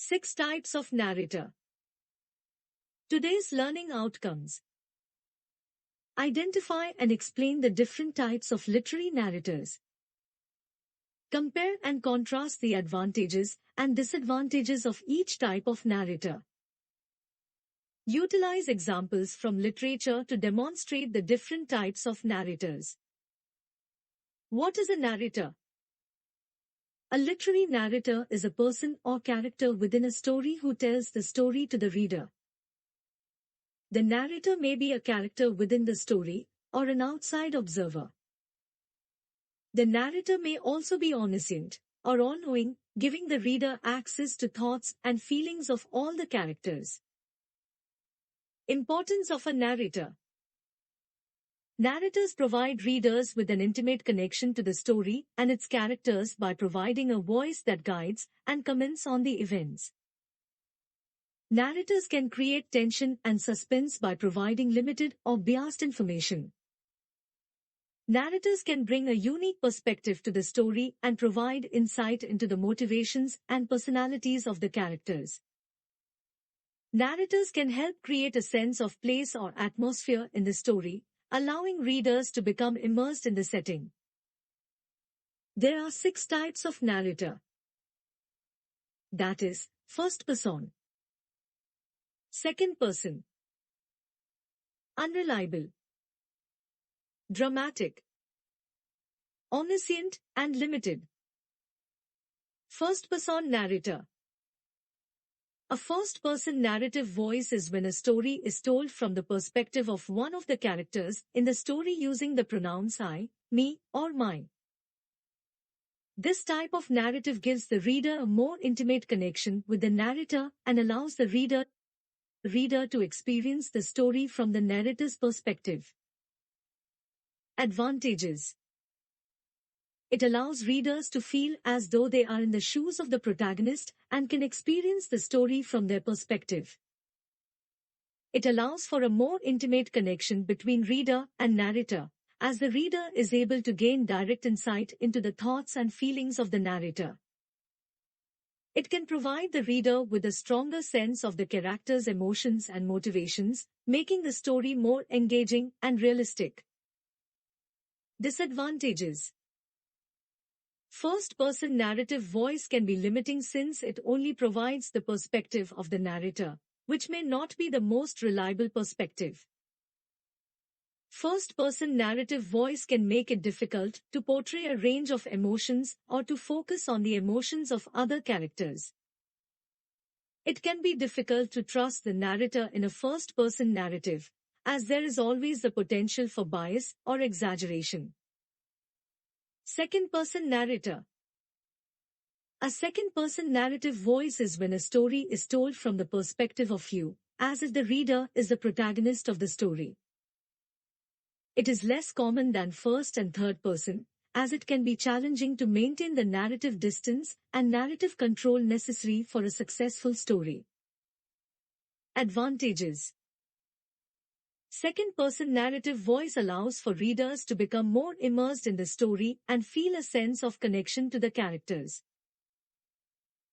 6 types of narrator. Today's learning outcomes. Identify and explain the different types of literary narrators. Compare and contrast the advantages and disadvantages of each type of narrator. Utilize examples from literature to demonstrate the different types of narrators. What is a narrator? A literary narrator is a person or character within a story who tells the story to the reader. The narrator may be a character within the story or an outside observer. The narrator may also be omniscient or all-knowing, giving the reader access to thoughts and feelings of all the characters. Importance of a narrator. Narrators provide readers with an intimate connection to the story and its characters by providing a voice that guides and comments on the events. Narrators can create tension and suspense by providing limited or biased information. Narrators can bring a unique perspective to the story and provide insight into the motivations and personalities of the characters. Narrators can help create a sense of place or atmosphere in the story, allowing readers to become immersed in the setting. There are 6 types of narrator. That is, first person, second person, unreliable, dramatic, omniscient and limited. First person narrator. A first-person narrative voice is when a story is told from the perspective of one of the characters in the story using the pronouns I, me, or mine. This type of narrative gives the reader a more intimate connection with the narrator and allows the reader to experience the story from the narrator's perspective. Advantages. It allows readers to feel as though they are in the shoes of the protagonist and can experience the story from their perspective. It allows for a more intimate connection between reader and narrator, as the reader is able to gain direct insight into the thoughts and feelings of the narrator. It can provide the reader with a stronger sense of the character's emotions and motivations, making the story more engaging and realistic. Disadvantages. First-person narrative voice can be limiting since it only provides the perspective of the narrator, which may not be the most reliable perspective. First-person narrative voice can make it difficult to portray a range of emotions or to focus on the emotions of other characters. It can be difficult to trust the narrator in a first-person narrative, as there is always the potential for bias or exaggeration. Second-person narrator. A second-person narrative voice is when a story is told from the perspective of you, as if the reader is the protagonist of the story. It is less common than first and third person, as it can be challenging to maintain the narrative distance and narrative control necessary for a successful story. Advantages. Second-person narrative voice allows for readers to become more immersed in the story and feel a sense of connection to the characters.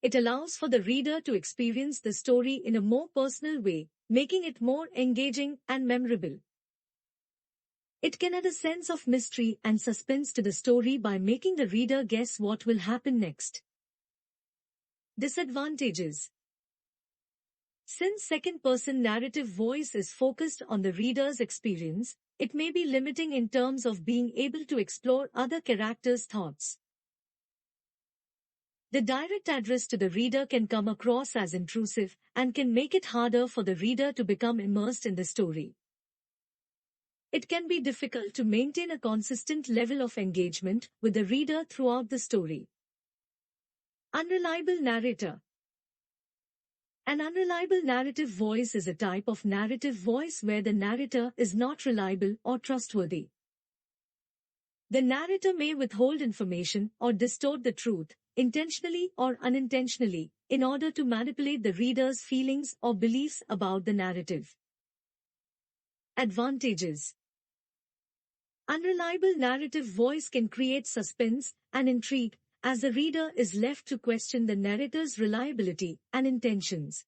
It allows for the reader to experience the story in a more personal way, making it more engaging and memorable. It can add a sense of mystery and suspense to the story by making the reader guess what will happen next. Disadvantages. Since second-person narrative voice is focused on the reader's experience, it may be limiting in terms of being able to explore other characters' thoughts. The direct address to the reader can come across as intrusive and can make it harder for the reader to become immersed in the story. It can be difficult to maintain a consistent level of engagement with the reader throughout the story. Unreliable narrator. An unreliable narrative voice is a type of narrative voice where the narrator is not reliable or trustworthy. The narrator may withhold information or distort the truth, intentionally or unintentionally, in order to manipulate the reader's feelings or beliefs about the narrative. Advantages. Unreliable narrative voice can create suspense and intrigue, as the reader is left to question the narrator's reliability and intentions.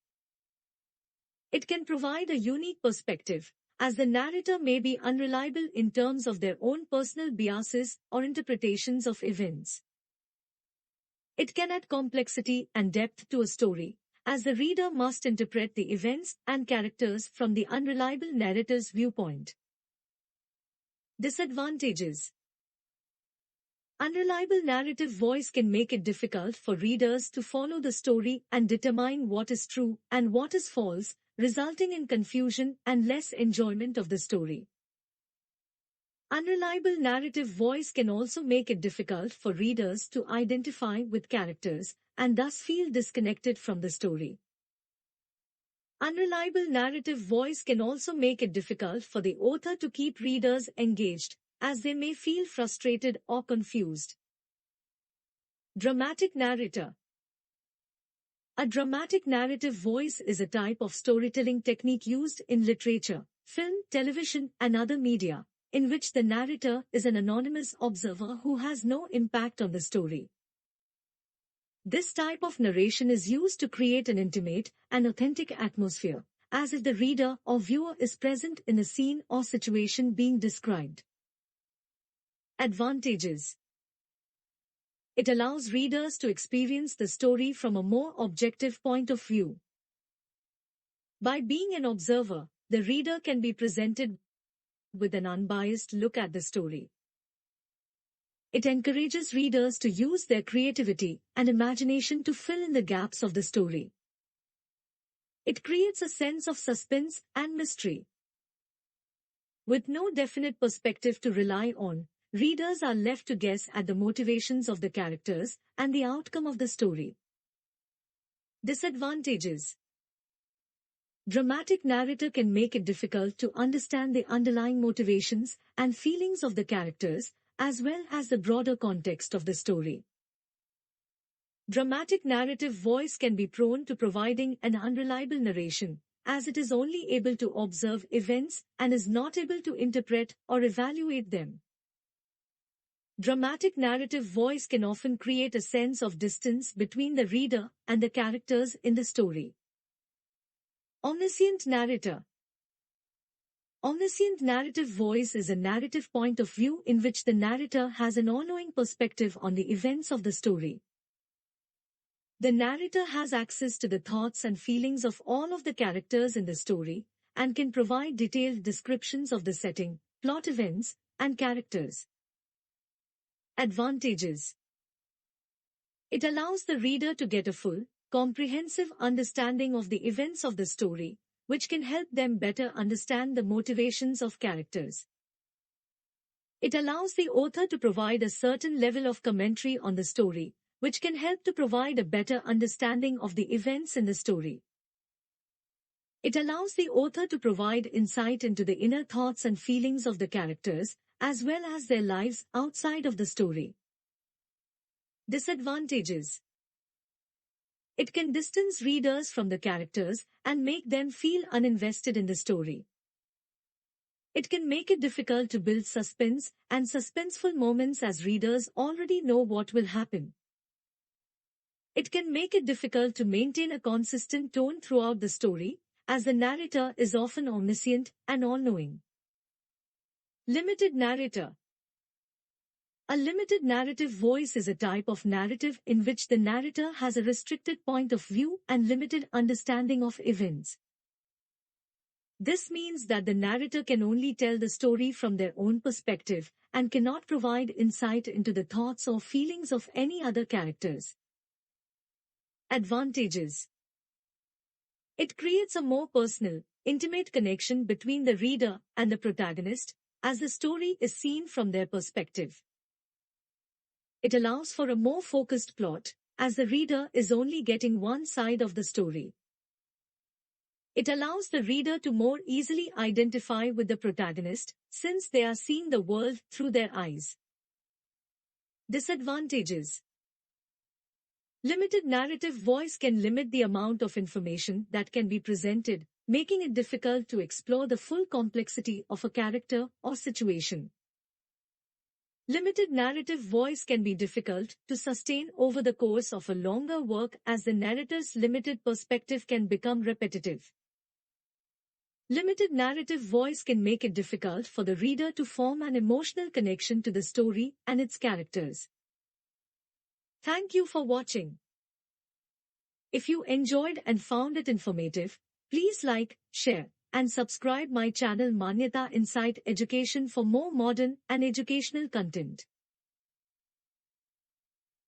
It can provide a unique perspective, as the narrator may be unreliable in terms of their own personal biases or interpretations of events. It can add complexity and depth to a story, as the reader must interpret the events and characters from the unreliable narrator's viewpoint. Disadvantages: unreliable narrative voice can make it difficult for readers to follow the story and determine what is true and what is false, resulting in confusion and less enjoyment of the story. Unreliable narrative voice can also make it difficult for readers to identify with characters and thus feel disconnected from the story. Unreliable narrative voice can also make it difficult for the author to keep readers engaged, as they may feel frustrated or confused. Dramatic narrator. A dramatic narrative voice is a type of storytelling technique used in literature, film, television, and other media, in which the narrator is an anonymous observer who has no impact on the story. This type of narration is used to create an intimate and authentic atmosphere, as if the reader or viewer is present in the scene or situation being described. Advantages: it allows readers to experience the story from a more objective point of view. By being an observer, the reader can be presented with an unbiased look at the story. It encourages readers to use their creativity and imagination to fill in the gaps of the story. It creates a sense of suspense and mystery. With no definite perspective to rely on, readers are left to guess at the motivations of the characters and the outcome of the story. Disadvantages: dramatic narrator can make it difficult to understand the underlying motivations and feelings of the characters, as well as the broader context of the story. Dramatic narrative voice can be prone to providing an unreliable narration, as it is only able to observe events and is not able to interpret or evaluate them. Dramatic narrative voice can often create a sense of distance between the reader and the characters in the story. Omniscient narrator. Omniscient narrative voice is a narrative point of view in which the narrator has an all-knowing perspective on the events of the story. The narrator has access to the thoughts and feelings of all of the characters in the story and can provide detailed descriptions of the setting, plot events, and characters. Advantages: it allows the reader to get a full, comprehensive understanding of the events of the story, which can help them better understand the motivations of characters. It allows the author to provide a certain level of commentary on the story, which can help to provide a better understanding of the events in the story. It allows the author to provide insight into the inner thoughts and feelings of the characters, as well as their lives outside of the story. Disadvantages: it can distance readers from the characters and make them feel uninvested in the story. It can make it difficult to build suspense and suspenseful moments as readers already know what will happen. It can make it difficult to maintain a consistent tone throughout the story, as the narrator is often omniscient and all-knowing. Limited narrator. A limited narrative voice is a type of narrative in which the narrator has a restricted point of view and limited understanding of events. This means that the narrator can only tell the story from their own perspective and cannot provide insight into the thoughts or feelings of any other characters. Advantages: it creates a more personal, intimate connection between the reader and the protagonist, as the story is seen from their perspective. It allows for a more focused plot, as the reader is only getting one side of the story. It allows the reader to more easily identify with the protagonist, since they are seeing the world through their eyes. Disadvantages: limited narrative voice can limit the amount of information that can be presented, making it difficult to explore the full complexity of a character or situation. Limited narrative voice can be difficult to sustain over the course of a longer work as the narrator's limited perspective can become repetitive. Limited narrative voice can make it difficult for the reader to form an emotional connection to the story and its characters. Thank you for watching. If you enjoyed and found it informative, please like, share, and subscribe my channel Manyata Insight Education for more modern and educational content.